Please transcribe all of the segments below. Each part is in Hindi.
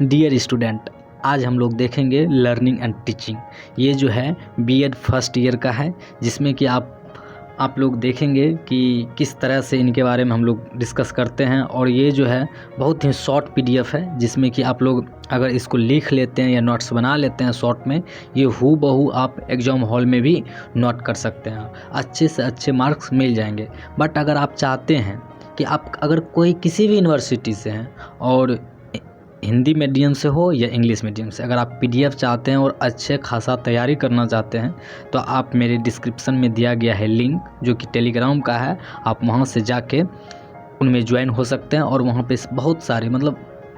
डियर स्टूडेंट, आज हम लोग देखेंगे लर्निंग एंड टीचिंग। ये जो है बीएड फर्स्ट ईयर का है, जिसमें कि आप लोग देखेंगे कि किस तरह से इनके बारे में हम लोग डिस्कस करते हैं। और ये जो है बहुत ही शॉर्ट पीडीएफ है, जिसमें कि आप लोग अगर इसको लिख लेते हैं या नोट्स बना लेते हैं शॉर्ट में, ये हूबहू आप एग्ज़ाम हॉल में भी नोट कर सकते हैं, अच्छे से अच्छे मार्क्स मिल जाएंगे। बट अगर आप चाहते हैं कि आप अगर कोई किसी भी यूनिवर्सिटी से हैं और हिंदी मीडियम से हो या इंग्लिश मीडियम से, अगर आप पीडीएफ चाहते हैं और अच्छे खासा तैयारी करना चाहते हैं, तो आप मेरे डिस्क्रिप्शन में दिया गया है लिंक, जो कि टेलीग्राम का है। आप वहां से जाके उनमें ज्वाइन हो सकते हैं और वहां पे बहुत सारे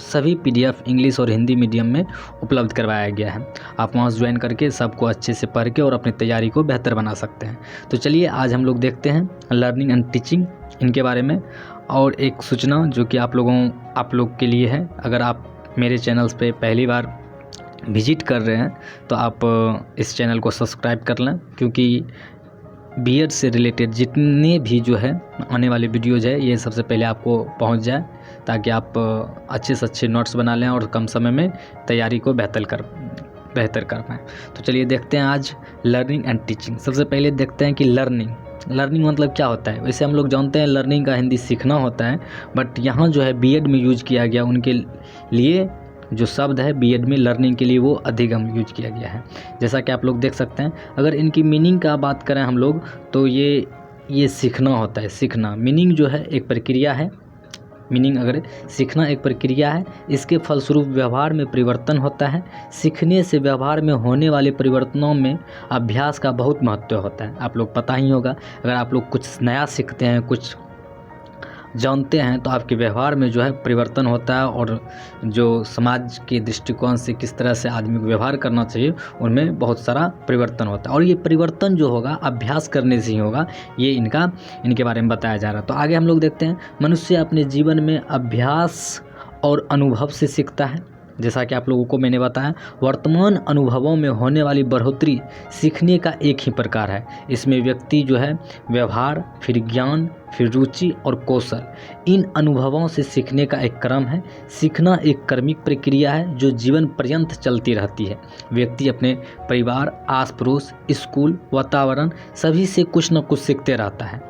सभी पीडीएफ इंग्लिश और हिंदी मीडियम में उपलब्ध करवाया गया है। आप वहां ज्वाइन करके सबको अच्छे से पढ़ के और अपनी तैयारी को बेहतर बना सकते हैं। तो चलिए आज हम लोग देखते हैं लर्निंग एंड टीचिंग इनके बारे में। और एक सूचना जो कि आप लोग के लिए है, अगर आप मेरे चैनल्स पे पहली बार विजिट कर रहे हैं तो आप इस चैनल को सब्सक्राइब कर लें, क्योंकि बीएड से रिलेटेड जितने भी जो है आने वाले वीडियोज़ है, ये सबसे पहले आपको पहुंच जाए, ताकि आप अच्छे से अच्छे नोट्स बना लें और कम समय में तैयारी को बेहतर कर पाएँ। तो चलिए देखते हैं आज लर्निंग एंड टीचिंग। सबसे पहले देखते हैं कि लर्निंग मतलब क्या होता है। वैसे हम लोग जानते हैं लर्निंग का हिंदी सीखना होता है, बट यहाँ जो है बीएड में यूज किया गया, उनके लिए जो शब्द है बीएड में लर्निंग के लिए, वो अधिगम यूज किया गया है। जैसा कि आप लोग देख सकते हैं, अगर इनकी मीनिंग का बात करें हम लोग, तो ये सीखना होता है। सीखना मीनिंग जो है एक प्रक्रिया है। अगर सीखना एक प्रक्रिया है, इसके फलस्वरूप व्यवहार में परिवर्तन होता है। सीखने से व्यवहार में होने वाले परिवर्तनों में अभ्यास का बहुत महत्व होता है। आप लोग पता ही होगा, अगर आप लोग कुछ नया सीखते हैं, कुछ जानते हैं, तो आपके व्यवहार में जो है परिवर्तन होता है, और जो समाज के दृष्टिकोण से किस तरह से आदमी को व्यवहार करना चाहिए, उनमें बहुत सारा परिवर्तन होता है। और ये परिवर्तन जो होगा अभ्यास करने से ही होगा। ये इनके बारे में बताया जा रहा है। तो आगे हम लोग देखते हैं, मनुष्य अपने जीवन में अभ्यास और अनुभव से सीखता है। जैसा कि आप लोगों को मैंने बताया, वर्तमान अनुभवों में होने वाली बढ़ोतरी सीखने का एक ही प्रकार है। इसमें व्यक्ति जो है व्यवहार, फिर ज्ञान, फिर रुचि और कौशल, इन अनुभवों से सीखने का एक क्रम है। सीखना एक कर्मिक प्रक्रिया है जो जीवन पर्यंत चलती रहती है। व्यक्ति अपने परिवार, आस पड़ोस, स्कूल, वातावरण सभी से कुछ न कुछ सीखते रहता है,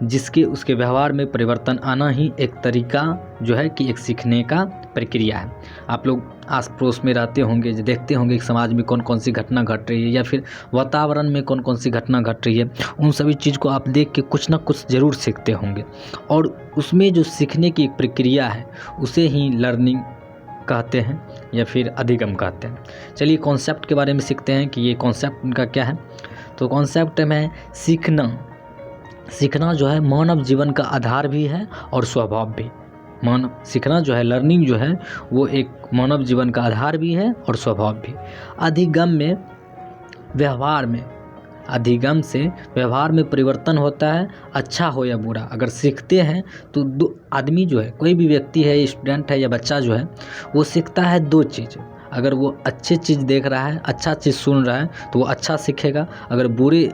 जिसके उसके व्यवहार में परिवर्तन आना ही एक तरीका जो है कि एक सीखने का प्रक्रिया है। आप लोग आस पड़ोस में रहते होंगे, देखते होंगे कि समाज में कौन कौन सी घटना घट रही है, या फिर वातावरण में कौन कौन सी घटना घट रही है, उन सभी चीज़ को आप देख के कुछ ना कुछ ज़रूर सीखते होंगे। और उसमें जो सीखने की एक प्रक्रिया है, उसे ही लर्निंग कहते हैं या फिर अधिगम कहते हैं। चलिए कॉन्सेप्ट के बारे में सीखते हैं कि ये कॉन्सेप्ट उनका क्या है। तो कॉन्सेप्ट में सीखना जो है मानव जीवन का आधार भी है और स्वभाव भी। सीखना जो है, लर्निंग जो है, वो एक मानव जीवन का आधार भी है और स्वभाव भी। अधिगम से व्यवहार में परिवर्तन होता है, अच्छा हो या बुरा। अगर सीखते हैं तो दो आदमी जो है, कोई भी व्यक्ति है, स्टूडेंट है या बच्चा जो है, वो सीखता है दो चीज़। अगर वो अच्छी चीज़ देख रहा है, अच्छा चीज़ सुन रहा है, तो वो अच्छा सीखेगा। अगर बुरे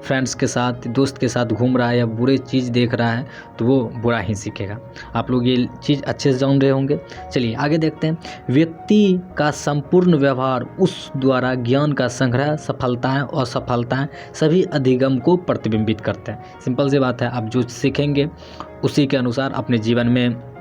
फ्रेंड्स के साथ, दोस्त के साथ घूम रहा है या बुरी चीज़ देख रहा है, तो वो बुरा ही सीखेगा। आप लोग ये चीज़ अच्छे से जान रहे होंगे। चलिए आगे देखते हैं। व्यक्ति का संपूर्ण व्यवहार, उस द्वारा ज्ञान का संग्रह, सफलताएं और असफलताएं सभी अधिगम को प्रतिबिंबित करते हैं। सिंपल सी बात है, आप जो सीखेंगे उसी के अनुसार अपने जीवन में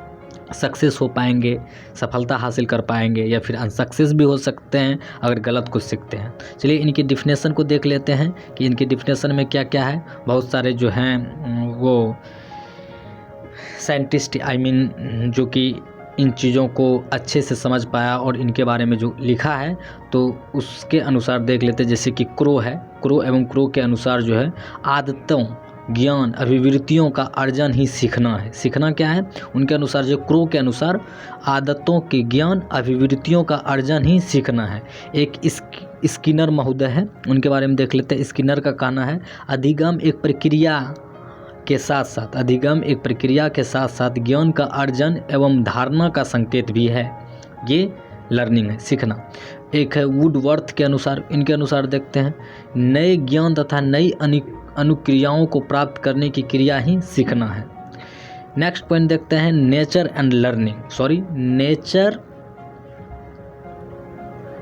सक्सेस हो पाएंगे, सफलता हासिल कर पाएंगे, या फिर अनसक्सेस भी हो सकते हैं अगर गलत कुछ सीखते हैं। चलिए इनकी डिफिनेशन को देख लेते हैं कि इनकी डिफिनेशन में क्या क्या है। बहुत सारे जो हैं वो साइंटिस्ट जो कि इन चीज़ों को अच्छे से समझ पाया और इनके बारे में जो लिखा है, तो उसके अनुसार देख लेते हैं। जैसे कि क्रो के अनुसार जो है, आदतों, ज्ञान, अभिवृत्तियों का अर्जन ही सीखना है। सीखना क्या है उनके अनुसार, जो क्रो के अनुसार, आदतों के ज्ञान, अभिवृत्तियों का अर्जन ही सीखना है। एक स्किनर महोदय है, उनके बारे में देख लेते हैं। स्किनर का कहना है, अधिगम एक प्रक्रिया के साथ साथ ज्ञान का अर्जन एवं धारणा का संकेत भी है। ये लर्निंग है, सीखना। एक है वुडवर्थ के अनुसार, इनके अनुसार देखते हैं, नए ज्ञान तथा नई अनुक्रियाओं को प्राप्त करने की क्रिया ही सीखना है। नेक्स्ट पॉइंट देखते हैं, नेचर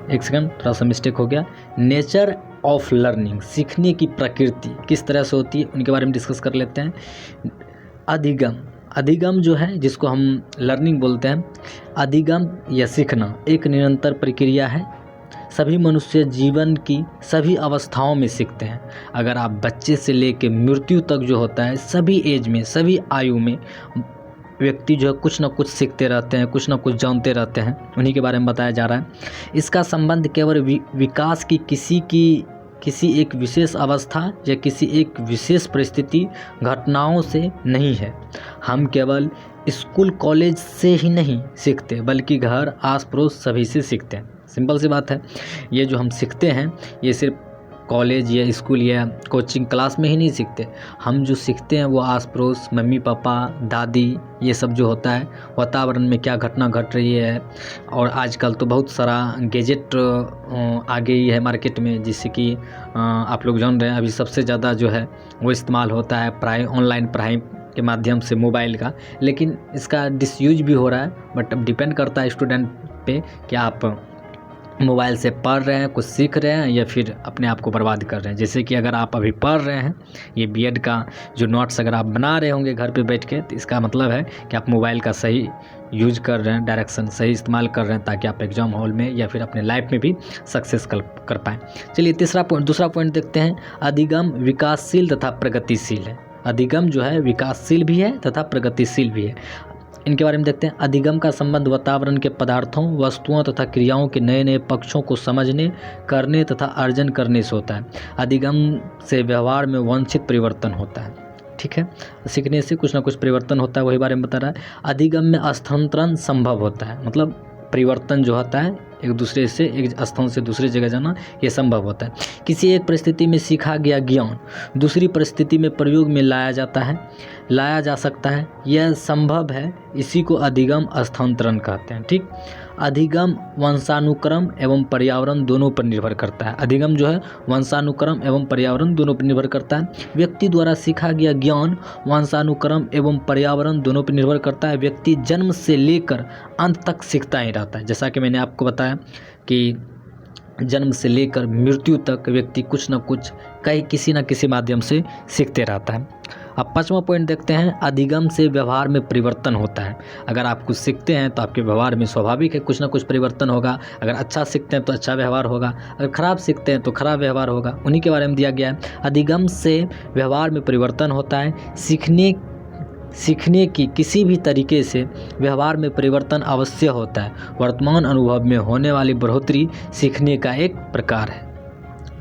एक सेकंड, थोड़ा सा मिस्टेक हो गया। नेचर ऑफ लर्निंग, सीखने की प्रकृति किस तरह से होती है उनके बारे में डिस्कस कर लेते हैं। अधिगम, अधिगम जो है जिसको हम लर्निंग बोलते हैं, अधिगम या सीखना एक निरंतर प्रक्रिया है। सभी मनुष्य जीवन की सभी अवस्थाओं में सीखते हैं। अगर आप बच्चे से लेकर मृत्यु तक जो होता है, सभी एज में, सभी आयु में व्यक्ति जो है कुछ ना कुछ सीखते रहते हैं, कुछ ना कुछ जानते रहते हैं, उन्हीं के बारे में बताया जा रहा है। इसका संबंध केवल विकास की किसी एक विशेष अवस्था या किसी एक विशेष परिस्थिति घटनाओं से नहीं है। हम केवल स्कूल कॉलेज से ही नहीं सीखते, बल्कि घर आस पड़ोस सभी से सीखते हैं। सिंपल सी बात है, ये जो हम सीखते हैं ये सिर्फ कॉलेज या स्कूल या कोचिंग क्लास में ही नहीं सीखते। हम जो सीखते हैं वो आस पड़ोस, मम्मी पापा, दादी, ये सब जो होता है, वातावरण में क्या घटना घट रही है। और आजकल तो बहुत सारा गैजेट आ गई है मार्केट में, जिससे कि आप लोग जान रहे हैं अभी सबसे ज़्यादा जो है वो इस्तेमाल होता है ऑनलाइन पढ़ाई के माध्यम से मोबाइल का। लेकिन इसका डिसयूज भी हो रहा है, बट अब डिपेंड करता है स्टूडेंट पे कि आप मोबाइल से पढ़ रहे हैं, कुछ सीख रहे हैं, या फिर अपने आप को बर्बाद कर रहे हैं। जैसे कि अगर आप अभी पढ़ रहे हैं, ये बीएड का जो नोट्स अगर आप बना रहे होंगे घर पे बैठ के, तो इसका मतलब है कि आप मोबाइल का सही यूज कर रहे हैं, डायरेक्शन सही इस्तेमाल कर रहे हैं, ताकि आप एग्जाम हॉल में या फिर अपने लाइफ में भी सक्सेस कर पाएँ। चलिए दूसरा पॉइंट देखते हैं। अधिगम विकासशील तथा प्रगतिशील है। अधिगम जो है विकासशील भी है तथा प्रगतिशील भी है। इनके बारे में देखते हैं। अधिगम का संबंध वातावरण के पदार्थों, वस्तुओं तथा क्रियाओं के नए नए पक्षों को समझने, करने तथा अर्जन करने से होता है। अधिगम से व्यवहार में वांछित परिवर्तन होता है। ठीक है, सीखने से कुछ ना कुछ परिवर्तन होता है, वही बारे में बता रहा है। अधिगम में स्थानांतरण संभव होता है, मतलब परिवर्तन जो होता है एक दूसरे से, एक स्थान से दूसरी जगह जाना, ये संभव होता है। किसी एक परिस्थिति में सीखा गया ज्ञान दूसरी परिस्थिति में प्रयोग में लाया जा सकता है, यह संभव है। इसी को अधिगम स्थानांतरण कहते हैं। ठीक, अधिगम वंशानुक्रम एवं पर्यावरण दोनों पर निर्भर करता है। अधिगम जो है वंशानुक्रम एवं पर्यावरण दोनों पर निर्भर करता है। व्यक्ति द्वारा सीखा गया ज्ञान वंशानुक्रम एवं पर्यावरण दोनों पर निर्भर करता है। व्यक्ति जन्म से लेकर अंत तक सीखता ही रहता है। जैसा कि मैंने आपको बताया कि जन्म से लेकर मृत्यु तक व्यक्ति कुछ न कुछ किसी न किसी माध्यम से सीखते रहता है। अब 5वां पॉइंट देखते हैं। अधिगम से व्यवहार में परिवर्तन होता है। अगर आप कुछ सीखते हैं तो आपके व्यवहार में स्वाभाविक है कुछ ना कुछ परिवर्तन होगा। अगर अच्छा सीखते हैं तो अच्छा व्यवहार होगा, अगर खराब सीखते हैं तो खराब व्यवहार होगा। उन्हीं के बारे में दिया गया है। अधिगम से व्यवहार में परिवर्तन होता है। सीखने की किसी भी तरीके से व्यवहार में परिवर्तन अवश्य होता है। वर्तमान अनुभव में होने वाली बढ़ोतरी सीखने का एक प्रकार है।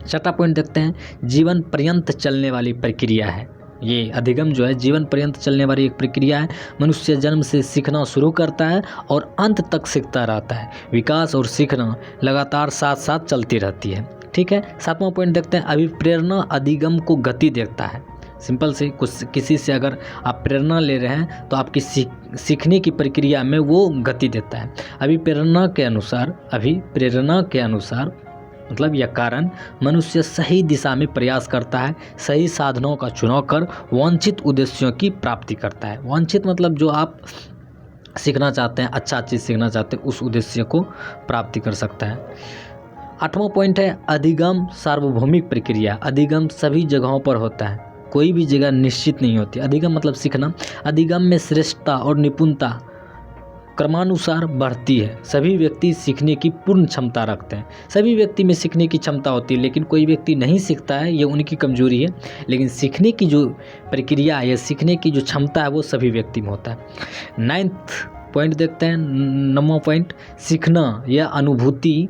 6वां पॉइंट देखते हैं। जीवन पर्यंत चलने वाली प्रक्रिया है। ये अधिगम जो है जीवन पर्यंत चलने वाली एक प्रक्रिया है। मनुष्य जन्म से सीखना शुरू करता है और अंत तक सीखता रहता है। विकास और सीखना लगातार साथ साथ चलती रहती है। ठीक है, 7वां पॉइंट देखते हैं। अभिप्रेरणा अधिगम को गति देता है। सिंपल से किसी से अगर आप प्रेरणा ले रहे हैं तो आपकी सीखने की प्रक्रिया में वो गति देता है। अभिप्रेरणा के अनुसार मतलब यह कारण मनुष्य सही दिशा में प्रयास करता है, सही साधनों का चुनाव कर वांछित उद्देश्यों की प्राप्ति करता है। वांछित मतलब जो आप सीखना चाहते हैं, अच्छा चीज़ सीखना चाहते हैं, उस उद्देश्य को प्राप्ति कर सकता है। 8वां पॉइंट है। अधिगम सार्वभौमिक प्रक्रिया। अधिगम सभी जगहों पर होता है, कोई भी जगह निश्चित नहीं होती। अधिगम मतलब सीखना। अधिगम में श्रेष्ठता और निपुणता क्रमानुसार बढ़ती है। सभी व्यक्ति सीखने की पूर्ण क्षमता रखते हैं। सभी व्यक्ति में सीखने की क्षमता होती है, लेकिन कोई व्यक्ति नहीं सीखता है, ये उनकी कमजोरी है। लेकिन सीखने की जो प्रक्रिया या सीखने की जो क्षमता है वो सभी व्यक्ति में होता है। 9वां पॉइंट देखते हैं। 9वां पॉइंट। सीखना यह अनुभूति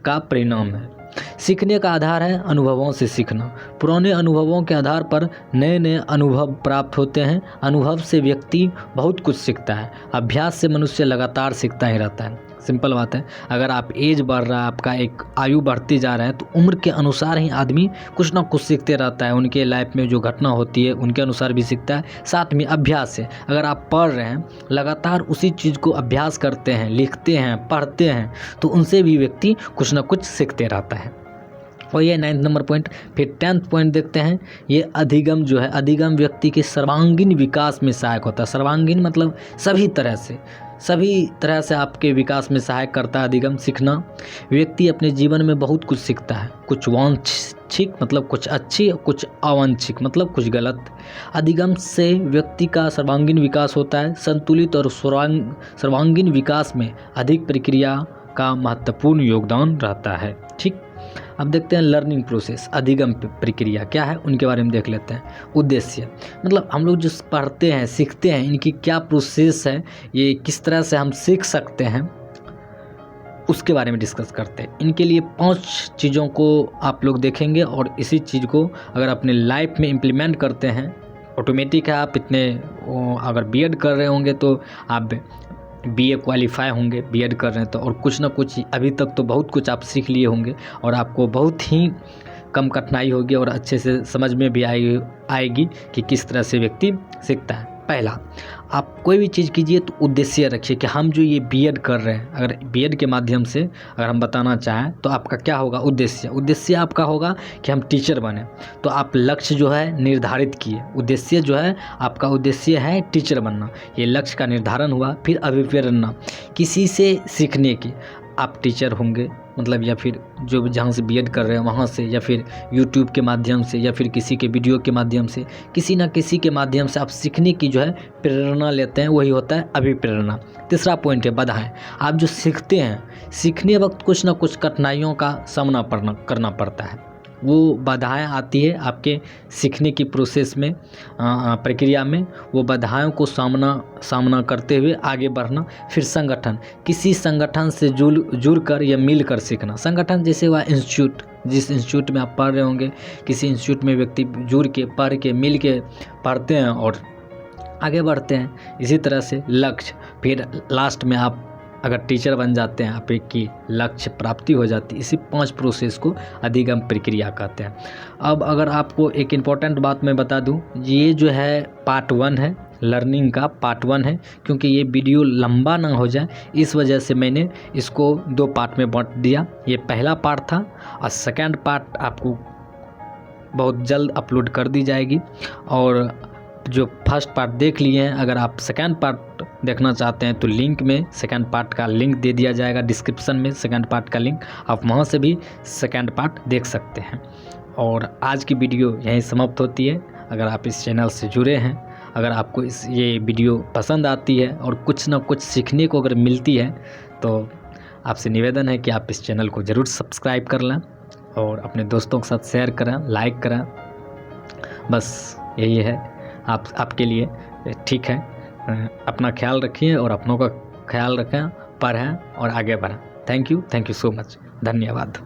का परिणाम है। सीखने का आधार है अनुभवों से सीखना। पुराने अनुभवों के आधार पर नए नए अनुभव प्राप्त होते हैं। अनुभव से व्यक्ति बहुत कुछ सीखता है। अभ्यास से मनुष्य लगातार सीखता ही रहता है। सिंपल बात है, अगर आप एज बढ़ रहा है, आपका एक आयु बढ़ती जा रहा है, तो उम्र के अनुसार ही आदमी कुछ ना कुछ सीखते रहता है। उनके लाइफ में जो घटना होती है उनके अनुसार भी सीखता है। साथ में अभ्यास से अगर आप पढ़ रहे हैं, लगातार उसी चीज़ को अभ्यास करते हैं, लिखते हैं, पढ़ते हैं, तो उनसे भी व्यक्ति कुछ ना कुछ सीखते रहता है। और ये 9 नंबर पॉइंट। फिर 10th पॉइंट देखते हैं, ये अधिगम जो है, अधिगम व्यक्ति के सर्वांगीण विकास में सहायक होता है। सर्वांगीण मतलब सभी तरह से आपके विकास में सहायक करता है अधिगम। सीखना, व्यक्ति अपने जीवन में बहुत कुछ सीखता है, कुछ वांछित मतलब कुछ अच्छी, कुछ अवांछित मतलब कुछ गलत। अधिगम से व्यक्ति का सर्वांगीण विकास होता है। संतुलित और सर्वांगीण विकास में अधिक प्रक्रिया का महत्वपूर्ण योगदान रहता है। ठीक, अब देखते हैं लर्निंग प्रोसेस, अधिगम प्रक्रिया क्या है उनके बारे में देख लेते हैं। उद्देश्य मतलब हम लोग जो पढ़ते हैं, सीखते हैं, इनकी क्या प्रोसेस है, ये किस तरह से हम सीख सकते हैं, उसके बारे में डिस्कस करते हैं। इनके लिए 5 चीज़ों को आप लोग देखेंगे और इसी चीज़ को अगर अपने लाइफ में इम्प्लीमेंट करते हैं, ऑटोमेटिक है आप इतने, अगर बीएड कर रहे होंगे तो आप बीए क्वालिफाई होंगे, बीएड कर रहे हैं तो, और कुछ ना कुछ अभी तक तो बहुत कुछ आप सीख लिए होंगे और आपको बहुत ही कम कठिनाई होगी और अच्छे से समझ में भी आएगी कि किस तरह से व्यक्ति सीखता है। पहला, आप कोई भी चीज़ कीजिए तो उद्देश्य रखिए कि हम जो ये बीएड कर रहे हैं, अगर बीएड के माध्यम से अगर हम बताना चाहें तो आपका क्या होगा, उद्देश्य आपका होगा कि हम टीचर बने। तो आप लक्ष्य जो है निर्धारित किए, उद्देश्य जो है आपका उद्देश्य है टीचर बनना, ये लक्ष्य का निर्धारण हुआ। फिर अभिप्रेरणा, किसी से सीखने की, आप टीचर होंगे मतलब, या फिर जो जहाँ से बीएड कर रहे हैं वहाँ से, या फिर यूट्यूब के माध्यम से, या फिर किसी के वीडियो के माध्यम से, किसी ना किसी के माध्यम से आप सीखने की जो है प्रेरणा लेते हैं, वही होता है अभिप्रेरणा। तीसरा पॉइंट है बाधाएं। आप जो सीखते हैं, सीखने वक्त कुछ ना कुछ कठिनाइयों का सामना करना पड़ता है, वो बाधाएं आती है आपके सीखने की प्रोसेस में, प्रक्रिया में, वो बाधाओं को सामना करते हुए आगे बढ़ना। फिर संगठन, किसी संगठन से जुड़ कर या मिल कर सीखना। संगठन जैसे हुआ इंस्टीट्यूट, जिस इंस्टीट्यूट में आप पढ़ रहे होंगे, किसी इंस्टीट्यूट में व्यक्ति जुड़ के, पढ़ के, मिल के पढ़ते हैं और आगे बढ़ते हैं। इसी तरह से लक्ष्य, फिर लास्ट में आप अगर टीचर बन जाते हैं, आप एक की लक्ष्य प्राप्ति हो जाती है। इसी 5 प्रोसेस को अधिगम प्रक्रिया कहते हैं। अब अगर आपको एक इम्पॉर्टेंट बात मैं बता दूं, ये जो है पार्ट 1 है, लर्निंग का पार्ट 1 है, क्योंकि ये वीडियो लंबा ना हो जाए इस वजह से मैंने इसको 2 पार्ट में बांट दिया। ये पहला पार्ट था और सेकेंड पार्ट आपको बहुत जल्द अपलोड कर दी जाएगी। और जो फर्स्ट पार्ट देख लिए हैं, अगर आप सेकेंड पार्ट देखना चाहते हैं तो लिंक में सेकेंड पार्ट का लिंक दे दिया जाएगा, डिस्क्रिप्शन में सेकेंड पार्ट का लिंक, आप वहां से भी सेकेंड पार्ट देख सकते हैं। और आज की वीडियो यहीं समाप्त होती है। अगर आप इस चैनल से जुड़े हैं, अगर आपको ये वीडियो पसंद आती है और कुछ ना कुछ सीखने को अगर मिलती है, तो आपसे निवेदन है कि आप इस चैनल को ज़रूर सब्सक्राइब कर लें और अपने दोस्तों के साथ शेयर करें, लाइक करें। बस यही है आपके लिए, ठीक है। अपना ख्याल रखिए और अपनों का ख्याल रखें, पढ़ें और आगे बढ़ें। थैंक यू सो मच, धन्यवाद।